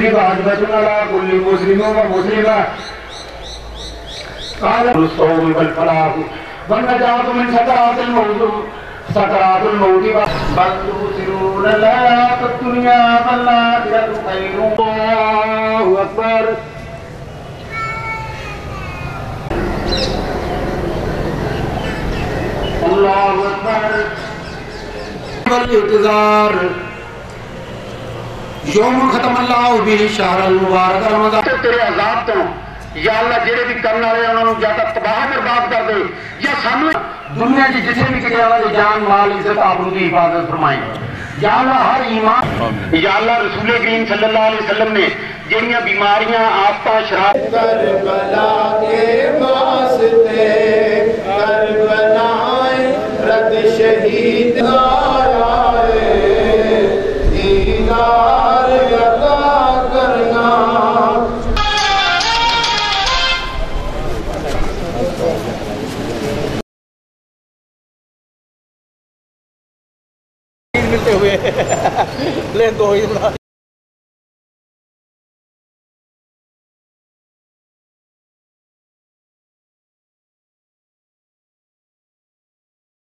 واجبة على كل مسلم ومسلمة قال الصوم والفلاح والنجاة من سكرات الموت بل تؤثرون الحياة الدنيا والآخرة خير الله أكبر اللہ اکبر والاعتذار یوم ختم اللہ بھی شہر المبارک رمضان تیرے عذاب تو یا اللہ جڑے بھی کرنے والے انہوں نے یا تباہ برباد کر دے یا سانو دنیا کی جتنے بھی کرنے والے جان مال عزت آبرو کی حفاظت فرمائیں یا اللہ ہر ایمان یا اللہ رسول کریم صلی اللہ علیہ وسلم نے جنیاں بیماریاں آفتہ شراب کربلا کے واسطے کربلا رد شہید آئے دیدار عطا کرنا ملتے ہوئے لین تو ہوئی